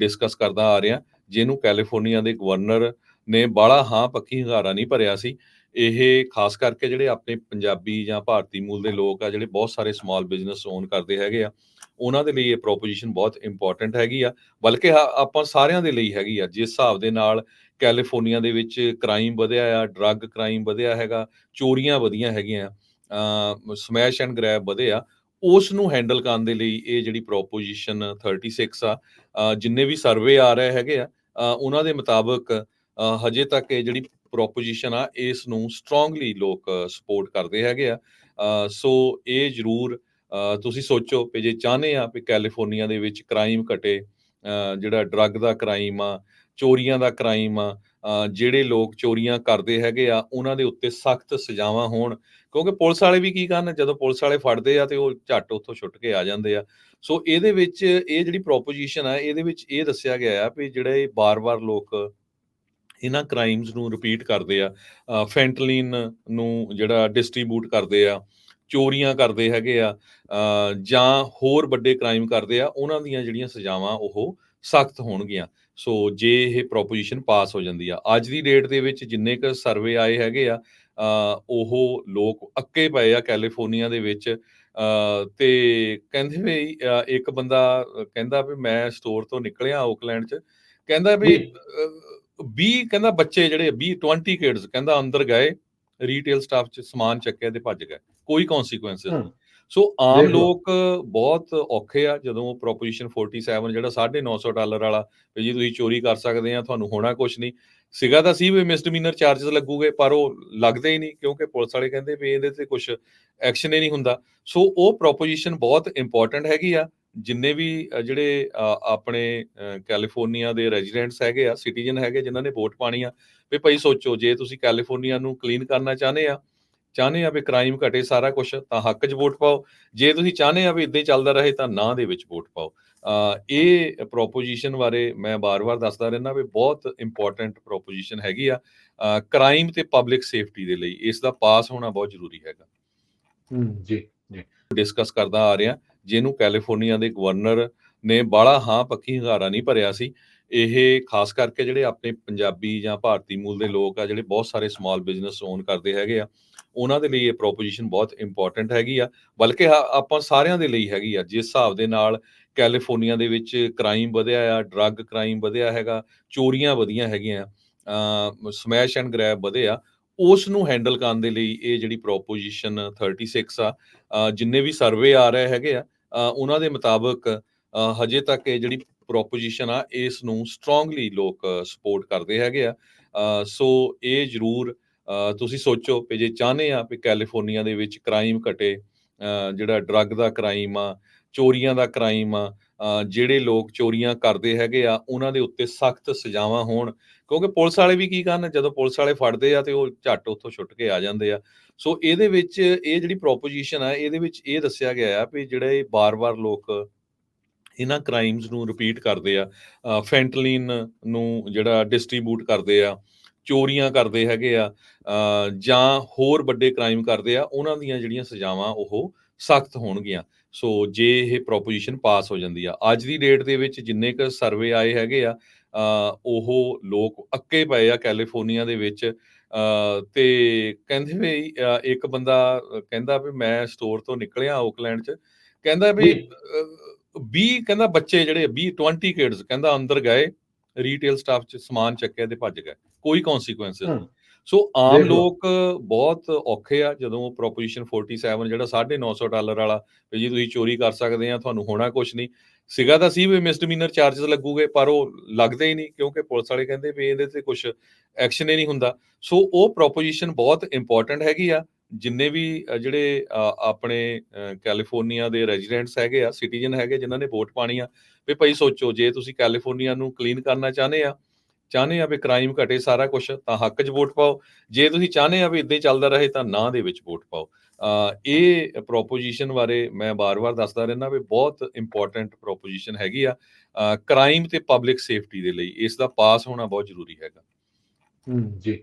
Discuss ਕਰਦਾ ਆ ਰਿਹਾ, ਜਿਹਨੂੰ ਕੈਲੀਫੋਰਨੀਆ ਦੇ ਗਵਰਨਰ ਨੇ ਬਾਹਲਾ ਹਾਂ ਪੱਖੀ ਹੁੰਗਾਰਾ ਨਹੀਂ ਭਰਿਆ ਸੀ। ਇਹ ਖਾਸ ਕਰਕੇ ਜਿਹੜੇ ਆਪਣੇ ਪੰਜਾਬੀ ਜਾਂ ਭਾਰਤੀ ਮੂਲ ਦੇ ਲੋਕ ਆ, ਜਿਹੜੇ ਬਹੁਤ ਸਾਰੇ ਸਮਾਲ ਬਿਜ਼ਨਸ ਓਨ ਕਰਦੇ ਹੈਗੇ ਆ, ਉਹਨਾਂ ਦੇ ਲਈ ਇਹ ਪ੍ਰੋਪੋਜੀਸ਼ਨ ਬਹੁਤ ਇੰਪੋਰਟੈਂਟ ਹੈਗੀ ਆ। ਬਲਕਿ ਆਪਾਂ ਸਾਰਿਆਂ ਦੇ ਲਈ ਹੈਗੀ ਆ। ਜਿਸ ਹਿਸਾਬ ਦੇ ਨਾਲ ਕੈਲੀਫੋਰਨੀਆ ਦੇ ਵਿੱਚ ਕ੍ਰਾਈਮ ਵਧਿਆ ਆ, ਡਰੱਗ ਕ੍ਰਾਈਮ ਵਧਿਆ ਹੈਗਾ, ਚੋਰੀਆਂ ਵਧੀਆਂ ਹੈਗੀਆਂ, ਸਮੈਸ਼ ਐਂਡ ਗ੍ਰੈਬ ਵਧੇ ਆ, ਉਸ ਨੂੰ ਹੈਂਡਲ ਕਰਨ ਦੇ ਲਈ ਇਹ ਜਿਹੜੀ ਪ੍ਰੋਪੋਜੀਸ਼ਨ 36 ਆ, ਜਿੰਨੇ ਵੀ ਸਰਵੇ ਆ ਰਹੇ ਹੈਗੇ ਆ, ਉਹਨਾਂ ਦੇ ਮੁਤਾਬਕ ਹਜੇ ਤੱਕ ਇਹ ਜਿਹੜੀ ਪ੍ਰੋਪੋਜੀਸ਼ਨ ਆ, ਇਸ ਨੂੰ ਸਟਰੋਂਗਲੀ ਲੋਕ ਸਪੋਰਟ ਕਰਦੇ ਹੈਗੇ ਆ। ਸੋ ਇਹ ਜ਼ਰੂਰ ਤੁਸੀਂ ਸੋਚੋ ਵੀ ਜੇ ਚਾਹੁੰਦੇ ਆ ਵੀ ਕੈਲੀਫੋਰਨੀਆ ਦੇ ਵਿੱਚ ਕ੍ਰਾਈਮ ਘਟੇ, ਜਿਹੜਾ ਡਰੱਗ ਦਾ ਕ੍ਰਾਈਮ ਆ, ਚੋਰੀਆਂ ਦਾ ਕ੍ਰਾਈਮ ਆ, ਜਿਹੜੇ ਲੋਕ ਚੋਰੀਆਂ ਕਰਦੇ ਹੈਗੇ ਆ, ਉਹਨਾਂ ਦੇ ਉੱਤੇ ਸਖਤ ਸਜ਼ਾਵਾਂ ਹੋਣ। ਕਿਉਂਕਿ ਪੁਲਿਸ ਵਾਲੇ ਵੀ ਕੀ ਕਰਨ, ਜਦੋਂ ਪੁਲਿਸ ਵਾਲੇ ਫੜਦੇ ਆ ਤੇ ਉਹ ਝੱਟ ਉੱਥੋਂ ਛੁੱਟ ਕੇ ਆ ਜਾਂਦੇ ਆ। ਸੋ ਇਹਦੇ ਵਿੱਚ ਇਹ ਜਿਹੜੀ ਪ੍ਰੋਪੋਜੀਸ਼ਨ ਆ, ਇਹਦੇ ਵਿੱਚ ਇਹ ਦੱਸਿਆ ਗਿਆ ਆ ਵੀ ਜਿਹੜੇ ਬਾਰ-ਬਾਰ ਲੋਕ ਇਹਨਾਂ ਕ੍ਰਾਈਮਸ ਨੂੰ ਰਿਪੀਟ ਕਰਦੇ ਆ, ਫੈਂਟਲਿਨ ਨੂੰ ਜਿਹੜਾ ਡਿਸਟਰੀਬਿਊਟ ਕਰਦੇ ਆ, ਚੋਰੀਆਂ ਕਰਦੇ ਹੈਗੇ ਆ, ਜਾਂ ਹੋਰ ਵੱਡੇ ਕ੍ਰਾਈਮ ਕਰਦੇ ਆ, ਉਹਨਾਂ ਦੀਆਂ ਜਿਹੜੀਆਂ ਸਜ਼ਾਵਾਂ ਉਹ ਸਖਤ ਹੋਣਗੀਆਂ। ਸੋ ਜੇ ਇਹ ਪ੍ਰੋਪੋਜੀਸ਼ਨ ਪਾਸ ਹੋ ਜਾਂਦੀ ਆ, ਅੱਜ ਦੀ ਡੇਟ ਦੇ ਵਿੱਚ ਜਿੰਨੇ ਕੁ ਸਰਵੇ ਆਏ ਹੈਗੇ ਆ, ਉਹ ਲੋਕ ਅੱਕੇ ਪਏ ਆ ਕੈਲੀਫੋਰਨੀਆ ਦੇ ਵਿੱਚ। ਤੇ ਕਹਿੰਦੇ ਵੀ ਇੱਕ ਬੰਦਾ ਕਹਿੰਦਾ ਵੀ ਮੈਂ ਸਟੋਰ ਤੋਂ ਨਿਕਲਿਆ ਓਕਲੈਂਡ 'ਚ, ਕਹਿੰਦਾ ਵੀ 20 ਕਹਿੰਦਾ ਬੱਚੇ ਜਿਹੜੇ 20 ਕਿਡਸ ਕਹਿੰਦਾ ਅੰਦਰ ਗਏ, ਰੀਟੇਲ ਸਟਾਫ 'ਚ ਸਮਾਨ ਚੱਕਿਆ ਤੇ ਭੱਜ ਗਏ, ਕੋਈ ਕੌਨਸੀਕੁਐਂਸਿਸ ਨਹੀਂ। ਸੋ ਆਮ ਲੋਕ ਬਹੁਤ ਔਖੇ ਆ ਜਦੋਂ ਪ੍ਰੋਪੋਜੀਸ਼ਨ 47 ਜਿਹੜਾ $950 ਵਾਲਾ ਵੀ ਜੀ ਤੁਸੀਂ ਚੋਰੀ ਕਰ ਸਕਦੇ ਆ, ਤੁਹਾਨੂੰ ਹੋਣਾ ਕੁਛ ਨਹੀਂ ਸੀਗਾ, ਤਾਂ ਸੀ ਵੀ ਮਿਸਡਮੀਨਰ ਚਾਰਜਸ ਲੱਗੂਗੇ, ਪਰ ਉਹ ਲੱਗਦੇ ਹੀ ਨਹੀਂ ਕਿਉਂਕਿ ਪੁਲਿਸ ਵਾਲੇ ਕਹਿੰਦੇ ਵੀ ਇਹਦੇ ਤੇ ਕੁਛ ਐਕਸ਼ਨ ਹੀ ਨਹੀਂ ਹੁੰਦਾ। ਸੋ ਉਹ ਪ੍ਰੋਪੋਜੀਸ਼ਨ ਬਹੁਤ ਇੰਪੋਰਟੈਂਟ ਹੈਗੀ ਆ। ਜਿੰਨੇ ਵੀ ਜਿਹੜੇ ਆਪਣੇ ਕੈਲੀਫੋਰਨੀਆ ਦੇ ਰੈਜ਼ੀਡੈਂਟਸ ਹੈਗੇ ਆ, ਸਿਟੀਜ਼ਨ ਹੈਗੇ ਜਿਨ੍ਹਾਂ ਨੇ ਵੋਟ ਪਾਣੀ ਆ, ਵੀ ਭਾਈ ਸੋਚੋ ਜੇ ਤੁਸੀਂ ਕੈਲੀਫੋਰਨੀਆ ਨੂੰ ਕਲੀਨ ਕਰਨਾ ਚਾਹੁੰਦੇ ਆ ਵੀ ਕ੍ਰਾਈਮ ਘਟੇ ਸਾਰਾ ਕੁਛ, ਤਾਂ ਹੱਕ 'ਚ ਵੋਟ ਪਾਓ। ਜੇ ਤੁਸੀਂ ਚਾਹੁੰਦੇ ਆ ਵੀ ਇੱਦਾਂ ਹੀ ਚੱਲਦਾ ਰਹੇ ਤਾਂ ਨਾ ਦੇ ਵਿੱਚ ਵੋਟ ਪਾਓ। ਇਹ ਪ੍ਰੋਪੋਜੀਸ਼ਨ ਬਾਰੇ ਮੈਂ ਬਾਰ-ਬਾਰ ਦੱਸਦਾ ਰਹਿੰਦਾ ਵੀ ਬਹੁਤ ਇੰਪੋਰਟੈਂਟ ਪ੍ਰੋਪੋਜੀਸ਼ਨ ਹੈਗੀ ਆ ਕ੍ਰਾਈਮ ਤੇ ਪਬਲਿਕ ਸੇਫਟੀ ਦੇ ਲਈ। ਇਸ ਦਾ ਪਾਸ ਹੋਣਾ ਬਹੁਤ ਜ਼ਰੂਰੀ ਹੈਗਾ। ਜੀ ਜੀ ਡਿਸਕਸ ਕਰਦਾ ਆ ਰਿਹਾ, ਜਿਹਨੂੰ ਕੈਲੀਫੋਰਨੀਆ ਦੇ ਗਵਰਨਰ ਨੇ ਬਾਹਲਾ ਹਾਂ ਪੱਖੀ ਹੁੰਗਾਰਾ ਨਹੀਂ ਭਰਿਆ ਸੀ। ਇਹ ਖਾਸ ਕਰਕੇ ਜਿਹੜੇ ਆਪਣੇ ਪੰਜਾਬੀ ਜਾਂ ਭਾਰਤੀ ਮੂਲ ਦੇ ਲੋਕ ਆ, ਜਿਹੜੇ ਬਹੁਤ ਸਾਰੇ ਸਮਾਲ ਬਿਜ਼ਨਸ ਓਨ ਕਰਦੇ ਹੈਗੇ ਆ, ਉਹਨਾਂ ਦੇ ਲਈ ਇਹ ਪ੍ਰੋਪੋਜੀਸ਼ਨ ਬਹੁਤ ਇੰਪੋਰਟੈਂਟ ਹੈਗੀ ਆ। ਬਲਕਿ ਆਪਾਂ ਸਾਰਿਆਂ ਦੇ ਲਈ ਹੈਗੀ ਆ। ਜਿਸ ਹਿਸਾਬ ਦੇ ਨਾਲ ਕੈਲੀਫੋਰਨੀਆ ਦੇ ਵਿੱਚ ਕ੍ਰਾਈਮ ਵਧਿਆ ਆ, ਡਰੱਗ ਕ੍ਰਾਈਮ ਵਧਿਆ ਹੈਗਾ, ਚੋਰੀਆਂ ਵਧੀਆਂ ਹੈਗੀਆਂ, ਸਮੈਸ਼ ਐਂਡ ਗ੍ਰੈਬ ਵਧੇ ਆ, ਉਸ ਨੂੰ ਹੈਂਡਲ ਕਰਨ ਦੇ ਲਈ ਇਹ ਜਿਹੜੀ ਪ੍ਰੋਪੋਜੀਸ਼ਨ 36 ਆ, ਜਿੰਨੇ ਵੀ ਸਰਵੇ ਆ ਰਹੇ ਹੈਗੇ ਆ, ਉਹਨਾਂ ਦੇ ਮੁਤਾਬਕ ਹਜੇ ਤੱਕ ਇਹ ਜਿਹੜੀ ਪ੍ਰੋਪੋਜੀਸ਼ਨ ਆ, ਇਸ ਨੂੰ ਸਟਰੋਂਗਲੀ ਲੋਕ ਸਪੋਰਟ ਕਰਦੇ ਹੈਗੇ ਆ। ਸੋ ਇਹ ਜ਼ਰੂਰ ਤੁਸੀਂ ਸੋਚੋ ਵੀ ਜੇ ਚਾਹੁੰਦੇ ਆ ਵੀ ਕੈਲੀਫੋਰਨੀਆ ਦੇ ਵਿੱਚ ਕ੍ਰਾਈਮ ਘਟੇ, ਜਿਹੜਾ ਡਰੱਗ ਦਾ ਕ੍ਰਾਈਮ ਆ, ਚੋਰੀਆਂ ਦਾ ਕ੍ਰਾਈਮ ਆ, ਜਿਹੜੇ ਲੋਕ ਚੋਰੀਆਂ ਕਰਦੇ ਹੈਗੇ ਆ, ਉਹਨਾਂ ਦੇ ਉੱਤੇ ਸਖਤ ਸਜ਼ਾਵਾਂ ਹੋਣ। ਕਿਉਂਕਿ ਪੁਲਿਸ ਵਾਲੇ ਵੀ ਕੀ ਕਰਨ, ਜਦੋਂ ਪੁਲਿਸ ਵਾਲੇ ਫੜਦੇ ਆ ਤੇ ਉਹ ਝੱਟ ਉੱਥੋਂ ਛੁੱਟ ਕੇ ਆ ਜਾਂਦੇ ਆ। ਸੋ ਇਹਦੇ ਵਿੱਚ ਇਹ ਜਿਹੜੀ ਪ੍ਰੋਪੋਜੀਸ਼ਨ ਆ, ਇਹਦੇ ਵਿੱਚ ਇਹ ਦੱਸਿਆ ਗਿਆ ਆ ਵੀ ਜਿਹੜੇ ਬਾਰ-ਬਾਰ ਲੋਕ ਇਹਨਾਂ ਕ੍ਰਾਈਮਸ ਨੂੰ ਰਿਪੀਟ ਕਰਦੇ ਆ, ਫੈਂਟਲਿਨ ਨੂੰ ਜਿਹੜਾ ਡਿਸਟਰੀਬਿਊਟ ਕਰਦੇ ਆ, ਚੋਰੀਆਂ ਕਰਦੇ ਹੈਗੇ ਆ, ਜਾਂ ਹੋਰ ਵੱਡੇ ਕ੍ਰਾਈਮ ਕਰਦੇ ਆ, ਉਹਨਾਂ ਦੀਆਂ ਜਿਹੜੀਆਂ ਸਜ਼ਾਵਾਂ ਉਹ ਸਖਤ ਹੋਣਗੀਆਂ। ਸੋ ਜੇ ਇਹ ਪ੍ਰੋਪੋਜੀਸ਼ਨ ਪਾਸ ਹੋ ਜਾਂਦੀ ਆ, ਅੱਜ ਦੀ ਡੇਟ ਦੇ ਵਿੱਚ ਜਿੰਨੇ ਕੁ ਸਰਵੇ ਆਏ ਹੈਗੇ ਆ, ਉਹ ਲੋਕ ਅੱਕੇ ਪਏ ਆ ਕੈਲੀਫੋਰਨੀਆ ਦੇ ਵਿੱਚ। ਤੇ ਕਹਿੰਦੇ ਵੀ ਇੱਕ ਬੰਦਾ ਕਹਿੰਦਾ ਵੀ ਮੈਂ ਸਟੋਰ ਤੋਂ ਨਿਕਲਿਆ ਓਕਲੈਂਡ 'ਚ, ਕਹਿੰਦਾ ਵੀ 20 ਕਹਿੰਦਾ ਬੱਚੇ ਜਿਹੜੇ 20 ਕਿਡਸ ਕਹਿੰਦਾ ਅੰਦਰ ਗਏ, ਰੀਟੇਲ ਸਟਾਫ 'ਚ ਸਮਾਨ ਚੱਕਿਆ ਤੇ ਭੱਜ ਗਏ, ਕੋਈ ਕੌਨਸੀਕੁਐਂਸਿਸ ਨਹੀਂ। ਸੋ ਆਮ ਲੋਕ ਬਹੁਤ ਔਖੇ ਆ ਜਦੋਂ ਪ੍ਰੋਪੋਜੀਸ਼ਨ 47 ਜਿਹੜਾ $950 ਵਾਲਾ ਵੀ ਜੀ ਤੁਸੀਂ ਚੋਰੀ ਕਰ ਸਕਦੇ ਆ, ਤੁਹਾਨੂੰ ਹੋਣਾ ਕੁਛ ਨਹੀਂ ਸੀਗਾ, ਤਾਂ ਸੀ ਵੀ ਮਿਸਡਮੀਨਰ ਚਾਰਜਸ ਲੱਗੂਗੇ, ਪਰ ਉਹ ਲੱਗਦੇ ਹੀ ਨਹੀਂ ਕਿਉਂਕਿ ਪੁਲਿਸ ਵਾਲੇ ਕਹਿੰਦੇ ਵੀ ਇਹਦੇ ਤੇ ਕੁਛ ਐਕਸ਼ਨ ਹੀ ਨਹੀਂ ਹੁੰਦਾ। ਸੋ ਉਹ ਪ੍ਰੋਪੋਜੀਸ਼ਨ ਬਹੁਤ ਇੰਪੋਰਟੈਂਟ ਹੈਗੀ ਆ। ਜਿੰਨੇ ਵੀ ਜਿਹੜੇ ਆਪਣੇ ਕੈਲੀਫੋਰਨੀਆ ਦੇ ਰੈਜ਼ੀਡੈਂਟਸ ਹੈਗੇ ਆ, ਸਿਟੀਜ਼ਨ ਹੈਗੇ ਜਿਨ੍ਹਾਂ ਨੇ ਵੋਟ ਪਾਣੀ ਆ, ਵੀ ਭਾਈ ਸੋਚੋ ਜੇ ਤੁਸੀਂ ਕੈਲੀਫੋਰਨੀਆ ਨੂੰ ਕਲੀਨ ਕਰਨਾ ਚਾਹੁੰਦੇ ਆ ਵੀ ਕ੍ਰਾਈਮ ਘਟੇ ਸਾਰਾ ਕੁਛ, ਤਾਂ ਹੱਕ 'ਚ ਵੋਟ ਪਾਓ। ਜੇ ਤੁਸੀਂ ਚਾਹੁੰਦੇ ਆ ਵੀ ਇੱਦਾਂ ਹੀ ਚੱਲਦਾ ਰਹੇ ਤਾਂ ਨਾ ਦੇ ਵਿੱਚ ਵੋਟ ਪਾਓ। ਇਹ ਪ੍ਰੋਪੋਜੀਸ਼ਨ ਬਾਰੇ ਮੈਂ ਬਾਰ-ਬਾਰ ਦੱਸਦਾ ਰਹਿੰਦਾ ਵੀ ਬਹੁਤ ਇੰਪੋਰਟੈਂਟ ਪ੍ਰੋਪੋਜੀਸ਼ਨ ਹੈਗੀ ਆ ਕ੍ਰਾਈਮ ਤੇ ਪਬਲਿਕ ਸੇਫਟੀ ਦੇ ਲਈ। ਇਸ ਦਾ ਪਾਸ ਹੋਣਾ ਬਹੁਤ ਜ਼ਰੂਰੀ ਹੈਗਾ। ਜੀ